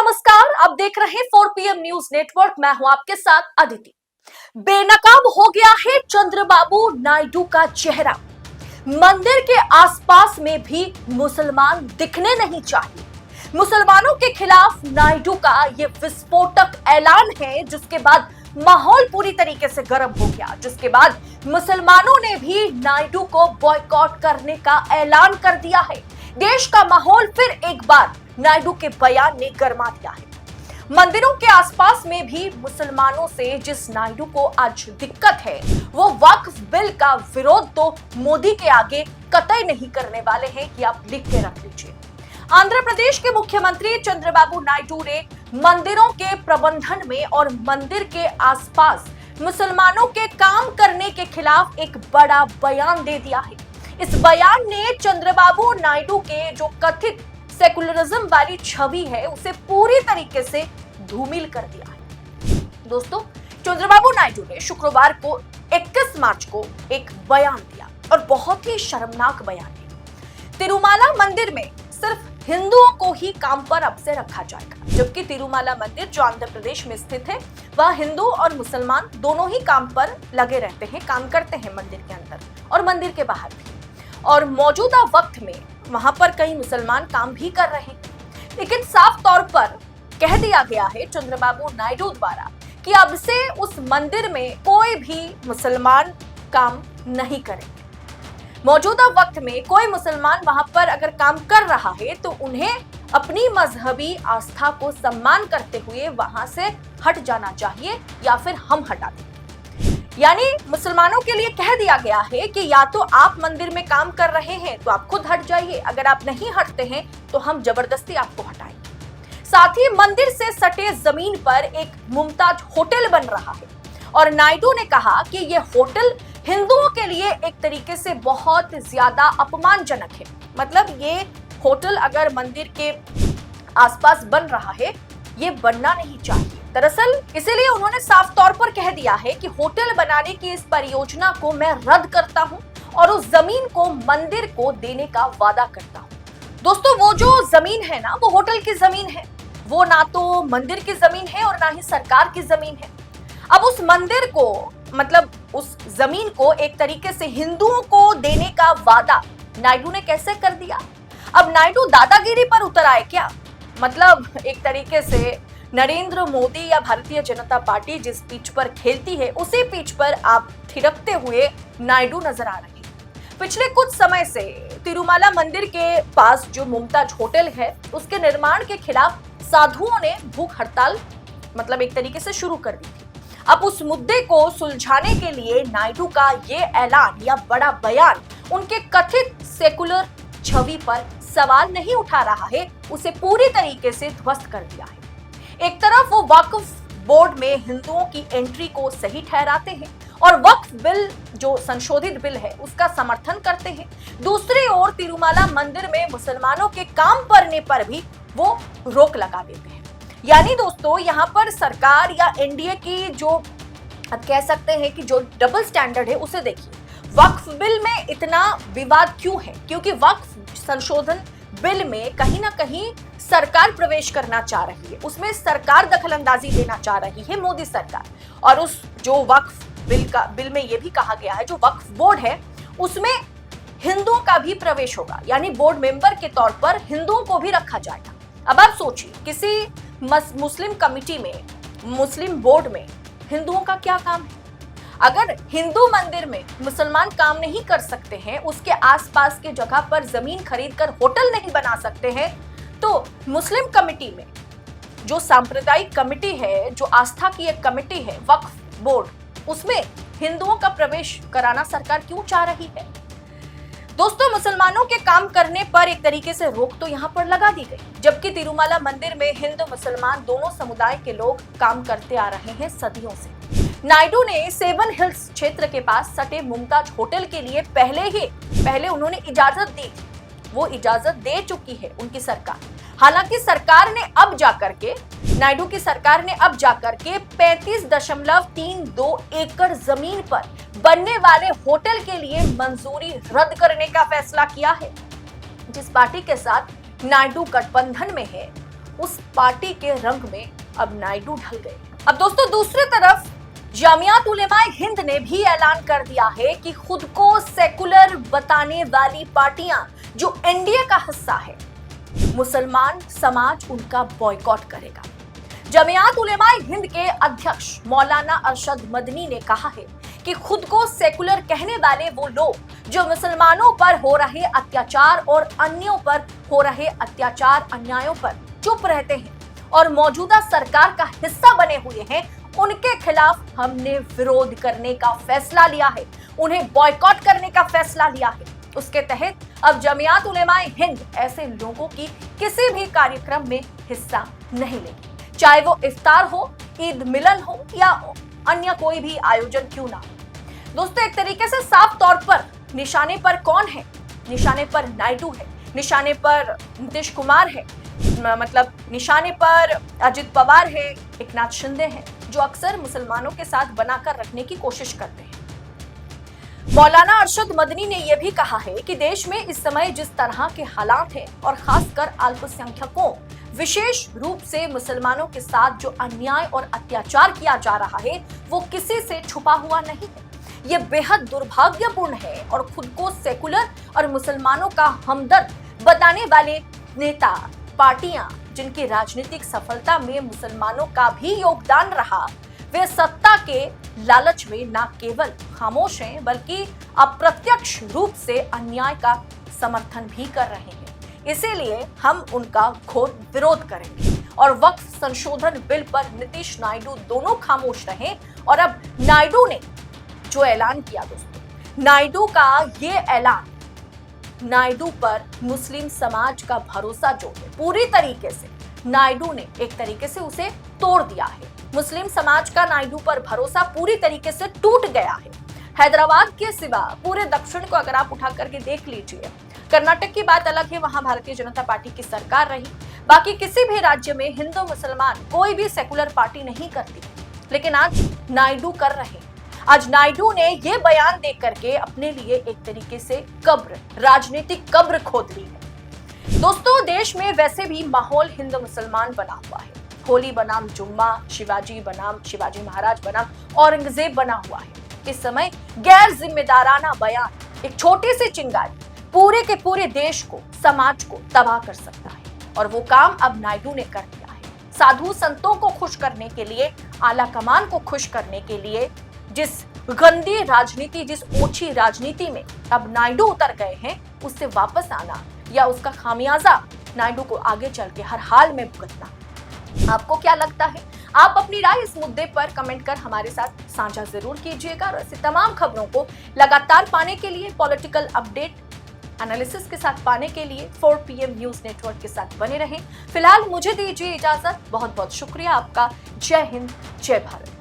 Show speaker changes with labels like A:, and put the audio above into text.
A: नमस्कार, आप देख रहे हैं 4 PM न्यूज नेटवर्क। मैं हूं आपके साथ अदिति। बेनकाब हो गया है चंद्रबाबू नायडू का चेहरा। मंदिर के आसपास में भी मुसलमान दिखने नहीं चाहिए। मुसलमानों के खिलाफ नायडू का ये विस्फोटक ऐलान है, जिसके बाद माहौल पूरी तरीके से गर्म हो गया, जिसके बाद मुसलमानों ने भी नायडू को बॉयकॉट करने का ऐलान कर दिया है। देश का माहौल फिर एक बार नायडू के बयान ने गरमा दिया है। मंदिरों के आसपास में भी मुसलमानों से जिस नायडू को आज दिक्कत है, वो वक्फ बिल का विरोध तो मोदी के आगे कतई नहीं करने वाले हैं कि आप लिख के रख लीजिए। आंध्र प्रदेश के मुख्यमंत्री चंद्रबाबू नायडू ने मंदिरों के प्रबंधन में और मंदिर के आसपास मुसलमानों के काम करने के खिलाफ एक बड़ा बयान दे दिया है। इस बयान ने चंद्रबाबू नायडू के जो कथित सेकुलरिज्म वाली छवि है, उसे पूरी तरीके से धूमिल कर दिया है। दोस्तों, चंद्रबाबू नायडू ने शुक्रवार को 21 मार्च को एक बयान दिया और बहुत ही शर्मनाक बयान है। तिरुमाला मंदिर में सिर्फ हिंदुओं को ही काम पर अब से रखा जाएगा, जबकि तिरुमाला मंदिर जो आंध्र प्रदेश में स्थित है, वह हिंदू और मुसलमान दोनों ही काम पर लगे रहते हैं, काम करते हैं मंदिर के अंदर और मंदिर के बाहर भी। और मौजूदा वक्त में वहां पर कई मुसलमान काम भी कर रहे हैं, लेकिन साफ तौर पर कह दिया गया है चंद्रबाबू नायडू द्वारा कि अब से उस मंदिर में कोई भी मुसलमान काम नहीं करेंगे। मौजूदा वक्त में कोई मुसलमान वहां पर अगर काम कर रहा है तो उन्हें अपनी मजहबी आस्था को सम्मान करते हुए वहां से हट जाना चाहिए या फिर हम हटा दें। यानी मुसलमानों के लिए कह दिया गया है कि या तो आप मंदिर में काम कर रहे हैं तो आप खुद हट जाइए, अगर आप नहीं हटते हैं तो हम जबरदस्ती आपको हटाएंगे। साथ ही मंदिर से सटे जमीन पर एक मुमताज होटल बन रहा है और नायडू ने कहा कि यह होटल हिंदुओं के लिए एक तरीके से बहुत ज्यादा अपमानजनक है। मतलब ये होटल अगर मंदिर के आसपास बन रहा है, ये बनना नहीं चाहिए। दरअसल इसीलिए उन्होंने साफ तौर पर कह दिया है कि होटल बनाने की इस परियोजना को मैं रद्द करता हूं और उस जमीन को मंदिर को देने का वादा करता हूं। दोस्तों, वो जो जमीन है ना, वो होटल की जमीन है, वो ना तो मंदिर की जमीन है और ना ही सरकार की जमीन है। अब उस मंदिर को, मतलब उस जमीन को एक तरीके से हिंदुओं को देने का वादा नायडू ने कैसे कर दिया? अब नायडू दादागिरी पर उतर आए क्या? मतलब एक तरीके से नरेंद्र मोदी या भारतीय जनता पार्टी जिस पिच पर खेलती है, उसी पिच पर आप थिरकते हुए नायडू नजर आ रहे हैं। पिछले कुछ समय से तिरुमाला मंदिर के पास जो मुमताज होटल है, उसके निर्माण के खिलाफ साधुओं ने भूख हड़ताल मतलब एक तरीके से शुरू कर दी थी। अब उस मुद्दे को सुलझाने के लिए नायडू का ये ऐलान या बड़ा बयान उनके कथित सेकुलर छवि पर सवाल नहीं उठा रहा है, उसे पूरी तरीके से ध्वस्त कर दिया है। एक तरफ वो वक्फ बोर्ड में हिंदुओं की एंट्री को सही ठहराते हैं और वक्फ बिल जो संशोधित बिल है उसका समर्थन करते हैं, दूसरी ओर तिरुमाला मंदिर में मुसलमानों के काम करने पर भी वो रोक लगा देते हैं। यानी दोस्तों, यहाँ पर सरकार या एनडीए की जो अब कह सकते हैं कि जो डबल स्टैंडर्ड है, उसे देखिए। वक्फ बिल में इतना विवाद क्यों है? क्योंकि वक्फ संशोधन बिल में कहीं ना कहीं सरकार प्रवेश करना चाह रही है, उसमें सरकार दखलंदाजी देना चाह रही है, मोदी सरकार। और उस जो वक्फ बिल में यह भी कहा गया है, जो वक्फ बोर्ड है उसमें हिंदुओं का भी प्रवेश होगा, यानी बोर्ड मेंबर के तौर पर हिंदुओं को भी रखा जाएगा। अब आप सोचिए, किसी मुस्लिम कमिटी में, मुस्लिम बोर्ड में हिंदुओं का क्या काम है? अगर हिंदू मंदिर में मुसलमान काम नहीं कर सकते हैं, उसके आसपास के जगह पर जमीन खरीदकर होटल नहीं बना सकते हैं, तो मुस्लिम कमिटी में जो सांप्रदायिक कमिटी है, जो आस्था की एक कमिटी है, वक्फ बोर्ड, उसमें हिंदुओं का प्रवेश कराना सरकार क्यों चाह रही है? दोस्तों, मुसलमानों के काम करने पर एक तरीके से रोक तो यहाँ पर लगा दी गई, जबकि तिरुमाला मंदिर में हिंदू मुसलमान दोनों समुदाय के लोग काम करते आ रहे हैं सदियों से। नायडू ने सेवन हिल्स क्षेत्र के पास सटे मुमताज होटल के लिए पहले उन्होंने इजाजत दी, वो इजाजत दे चुकी है उनकी सरकार। हालांकि सरकार ने अब जाकर के, नायडू की सरकार ने अब जाकर के 35.32 एकड़ जमीन पर बनने वाले होटल के लिए मंजूरी रद्द करने का फैसला किया है। जिस पार्टी के साथ नायडू गठबंधन में है, उस पार्टी के रंग में अब नायडू ढल गए। अब दोस्तों दूसरी तरफ जामियात उलेमाए हिंद ने भी ऐलान कर दिया है कि खुद को सेकुलर बताने वाली पार्टियां जो एनडीए का हिस्सा है, मुसलमान समाज उनका बॉयकॉट करेगा। जामियात उलेमाए हिंद के अध्यक्ष मौलाना अरशद मदनी ने कहा है कि खुद को सेकुलर कहने वाले वो लोग जो मुसलमानों पर हो रहे अत्याचार और अन्यों पर हो रहे अत्याचार अन्यायों पर चुप रहते हैं और मौजूदा सरकार का हिस्सा बने हुए हैं, उनके खिलाफ हमने विरोध करने का फैसला लिया है, उन्हें बॉयकॉट करने का फैसला लिया है। उसके तहत अब जमियात उलेमाए हिंद ऐसे लोगों की किसी भी कार्यक्रम में हिस्सा नहीं लेगी, चाहे वो इफ्तार हो, ईद मिलन हो या अन्य कोई भी आयोजन क्यों ना हो। दोस्तों एक तरीके से साफ तौर पर निशाने पर कौन है? निशाने पर नायडू है, निशाने पर नीतीश कुमार है, मतलब निशाने पर अजित पवार है, एकनाथ शिंदे हैं, जो अक्सर मुसलमानों के साथ बनाकर रखने की कोशिश करते हैं। मौलाना अरशद मदनी ने यह भी कहा है कि देश में इस समय जिस तरह के हालात हैं और खासकर अल्पसंख्यकों विशेष रूप से मुसलमानों के साथ जो अन्याय और अत्याचार किया जा रहा है वो किसी से छुपा हुआ नहीं है। ये बेहद दुर्भाग्यपूर्ण है और खुद को सेकुलर और मुसलमानों का हमदर्द बताने वाले नेता, पार्टियां जिनकी राजनीतिक सफलता में मुसलमानों का भी योगदान रहा, वे सत्ता के लालच में न केवल खामोश हैं बल्कि अप्रत्यक्ष रूप से अन्याय का समर्थन भी कर रहे हैं। इसीलिए हम उनका घोर विरोध करेंगे और वक्फ संशोधन बिल पर नीतीश नायडू दोनों खामोश रहे। और अब नायडू ने जो ऐलान किया दोस्तों, नायडू का ये ऐलान नायडू पर मुस्लिम समाज का भरोसा जो है पूरी तरीके से नायडू ने एक तरीके से उसे तोड़ दिया है। मुस्लिम समाज का नायडू पर भरोसा पूरी तरीके से टूट गया है। हैदराबाद के सिवा पूरे दक्षिण को अगर आप उठा करके देख लीजिए, कर्नाटक की बात अलग है, वहां भारतीय जनता पार्टी की सरकार रही, बाकी किसी भी राज्य में हिंदू मुसलमान कोई भी सेकुलर पार्टी नहीं करती, लेकिन आज नायडू कर रहे। आज नायडू ने ये बयान दे करके अपने लिए एक तरीके से कब्र, राजनीतिक कब्र खोद ली है। दोस्तों देश में वैसे भी माहौल हिंदू मुसलमान बना हुआ है। होली बनाम जुम्मा, शिवाजी बनाम शिवाजी महाराज बनाम औरंगजेब बना हुआ है। इस समय गैर जिम्मेदाराना बयान, एक छोटी सी चिंगारी पूरे के पूरे देश को, समाज को तबाह कर सकता है और वो काम अब नायडू ने कर दिया है। साधु संतों को खुश करने के लिए, आला कमान को खुश करने के लिए जिस गंदी राजनीति, जिस ओछी राजनीति में अब नायडू उतर गए हैं, उससे वापस आना या उसका खामियाजा नायडू को आगे चल के हर हाल में भुगतना। आपको क्या लगता है? आप अपनी राय इस मुद्दे पर कमेंट कर हमारे साथ साझा जरूर कीजिएगा और ऐसी तमाम खबरों को लगातार पाने के लिए, पॉलिटिकल अपडेट एनालिसिस के साथ पाने के लिए 4 PM न्यूज नेटवर्क के साथ बने रहें। फिलहाल मुझे दीजिए इजाजत। बहुत बहुत शुक्रिया आपका। जय हिंद, जय भारत।